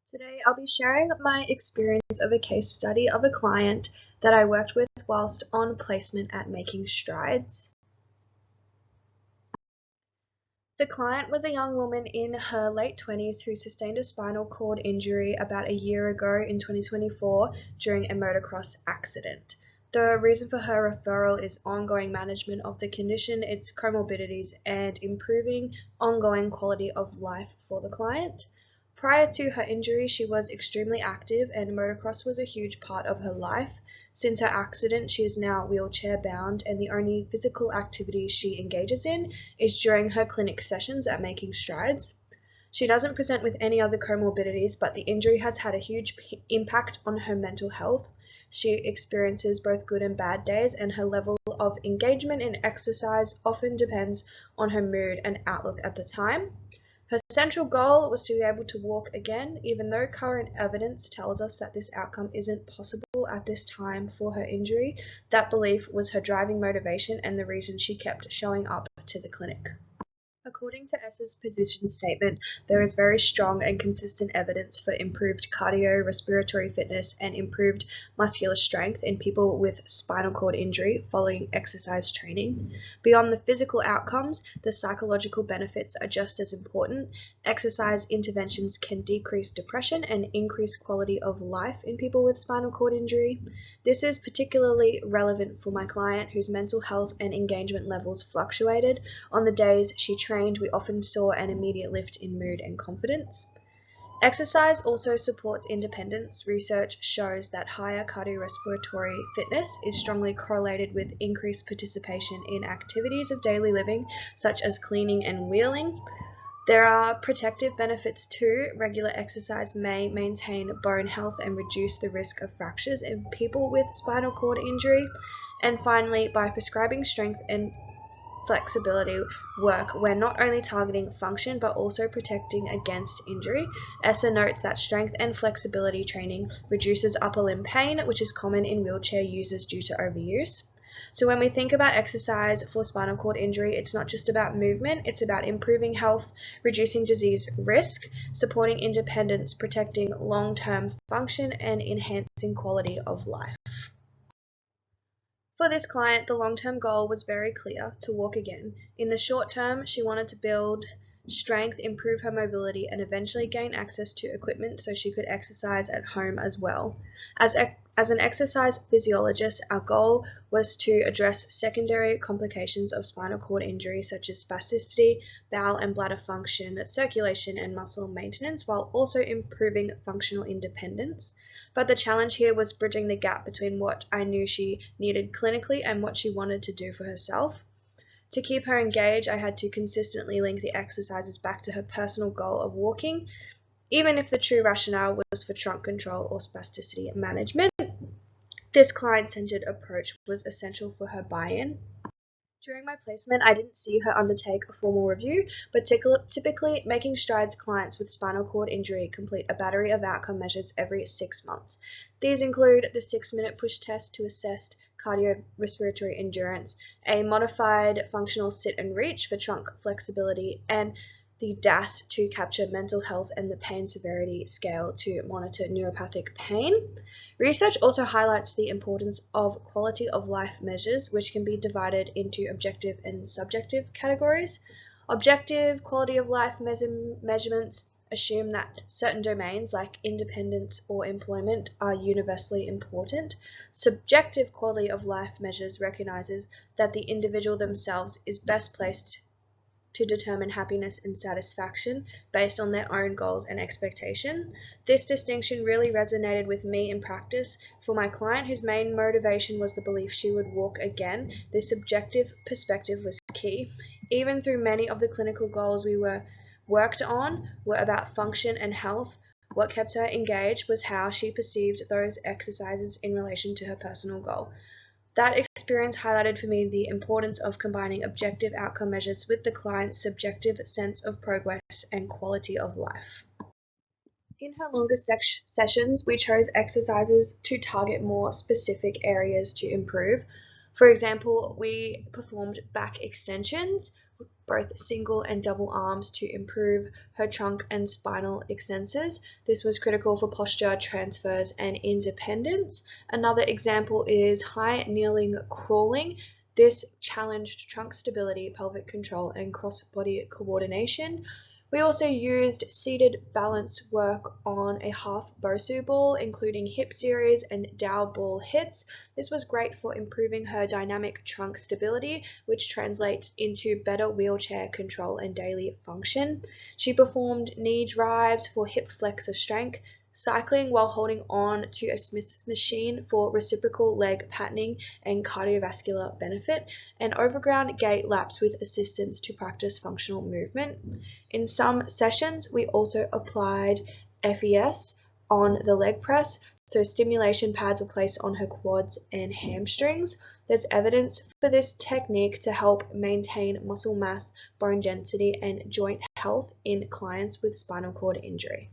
Today, I'll be sharing my experience of a case study of a client that I worked with whilst on placement at Making Strides. The client was a young woman in her late 20s who sustained a spinal cord injury about a year ago in 2024 during a motocross accident. The reason for her referral is ongoing management of the condition, its comorbidities, and improving ongoing quality of life for the client. Prior to her injury, she was extremely active and motocross was a huge part of her life. Since her accident, she is now wheelchair bound and the only physical activity she engages in is during her clinic sessions at Making Strides. She doesn't present with any other comorbidities, but the injury has had a huge impact on her mental health. She experiences both good and bad days, and her level of engagement in exercise often depends on her mood and outlook at the time. Her central goal was to be able to walk again, even though current evidence tells us that this outcome isn't possible at this time for her injury. That belief was her driving motivation and the reason she kept showing up to the clinic. According to S's position statement, there is very strong and consistent evidence for improved cardiorespiratory fitness and improved muscular strength in people with spinal cord injury following exercise training. Beyond the physical outcomes, the psychological benefits are just as important. Exercise interventions can decrease depression and increase quality of life in people with spinal cord injury. This is particularly relevant for my client whose mental health and engagement levels fluctuated. On the days she trained, we often saw an immediate lift in mood and confidence. Exercise also supports independence. Research shows that higher cardiorespiratory fitness is strongly correlated with increased participation in activities of daily living, such as cleaning and wheeling. There are protective benefits too. Regular exercise may maintain bone health and reduce the risk of fractures in people with spinal cord injury. And finally, by prescribing strength and flexibility work, we're not only targeting function but also protecting against injury. ESSA notes that strength and flexibility training reduces upper limb pain, which is common in wheelchair users due to overuse. So when we think about exercise for spinal cord injury, it's not just about movement, it's about improving health, reducing disease risk, supporting independence, protecting long-term function, and enhancing quality of life. For this client, the long-term goal was very clear: to walk again. In the short term, she wanted to build strength, improve her mobility, and eventually gain access to equipment so she could exercise at home as well. As an exercise physiologist, our goal was to address secondary complications of spinal cord injury such as spasticity, bowel and bladder function, circulation, and muscle maintenance, while also improving functional independence. But the challenge here was bridging the gap between what I knew she needed clinically and what she wanted to do for herself. To keep her engaged, I had to consistently link the exercises back to her personal goal of walking, even if the true rationale was for trunk control or spasticity management. This client-centered approach was essential for her buy-in. During my placement, I didn't see her undertake a formal review, but typically Making Strides clients with spinal cord injury complete a battery of outcome measures every 6 months. These include the 6-minute push test to assess cardiorespiratory endurance, a modified functional sit and reach for trunk flexibility, and the DAS to capture mental health and the pain severity scale to monitor neuropathic pain. Research also highlights the importance of quality of life measures, which can be divided into objective and subjective categories. Objective quality of life measurements assume that certain domains like independence or employment are universally important. Subjective quality of life measures recognizes that the individual themselves is best placed to determine happiness and satisfaction based on their own goals and expectation. This distinction really resonated with me in practice. For my client, whose main motivation was the belief she would walk again, this subjective perspective was key. Even through many of the clinical goals we worked on were about function and health, what kept her engaged was how she perceived those exercises in relation to her personal goal. That experience highlighted for me the importance of combining objective outcome measures with the client's subjective sense of progress and quality of life. In her longer sessions, we chose exercises to target more specific areas to improve. For example, we performed back extensions, both single and double arms, to improve her trunk and spinal extensors. This was critical for posture, transfers, and independence. Another example is high kneeling crawling. This challenged trunk stability, pelvic control, and cross-body coordination. We also used seated balance work on a half Bosu ball, including hip series and Dow ball hits. This was great for improving her dynamic trunk stability, which translates into better wheelchair control and daily function. She performed knee drives for hip flexor strength, cycling while holding on to a Smith machine for reciprocal leg patterning and cardiovascular benefit, and overground gait laps with assistance to practice functional movement. In some sessions, we also applied FES on the leg press, so stimulation pads were placed on her quads and hamstrings. There's evidence for this technique to help maintain muscle mass, bone density, and joint health in clients with spinal cord injury.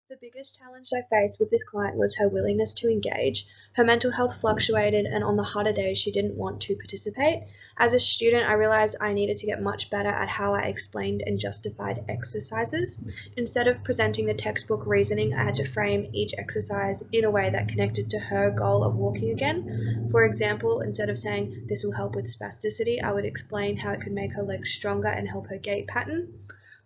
The biggest challenge I faced with this client was her willingness to engage. Her mental health fluctuated, and on the harder days, she didn't want to participate. As a student, I realized I needed to get much better at how I explained and justified exercises. Instead of presenting the textbook reasoning, I had to frame each exercise in a way that connected to her goal of walking again. For example, instead of saying, "This will help with spasticity," I would explain how it could make her legs stronger and help her gait pattern.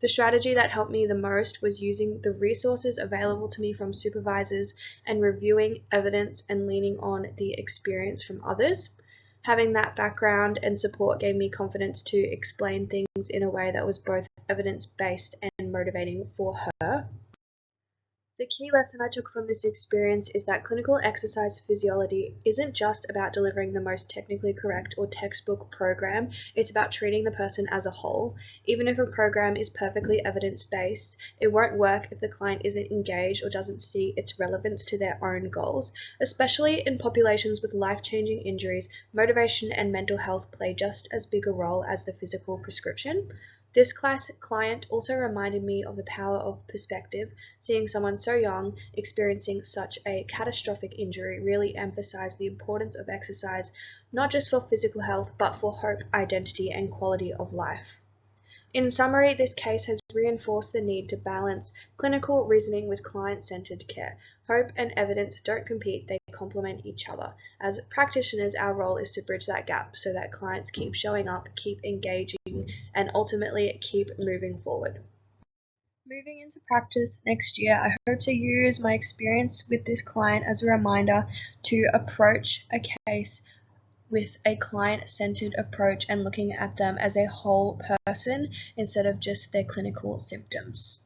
The strategy that helped me the most was using the resources available to me from supervisors and reviewing evidence and leaning on the experience from others. Having that background and support gave me confidence to explain things in a way that was both evidence-based and motivating for her. The key lesson I took from this experience is that clinical exercise physiology isn't just about delivering the most technically correct or textbook program, it's about treating the person as a whole. Even if a program is perfectly evidence-based, it won't work if the client isn't engaged or doesn't see its relevance to their own goals. Especially in populations with life-changing injuries, motivation and mental health play just as big a role as the physical prescription. This client also reminded me of the power of perspective. Seeing someone so young experiencing such a catastrophic injury really emphasized the importance of exercise, not just for physical health, but for hope, identity, and quality of life. In summary, this case has reinforced the need to balance clinical reasoning with client-centered care. Hope and evidence don't compete, they complement each other. As practitioners, our role is to bridge that gap so that clients keep showing up, keep engaging, and ultimately keep moving forward. Moving into practice next year, I hope to use my experience with this client as a reminder to approach a case with a client-centered approach and looking at them as a whole person instead of just their clinical symptoms.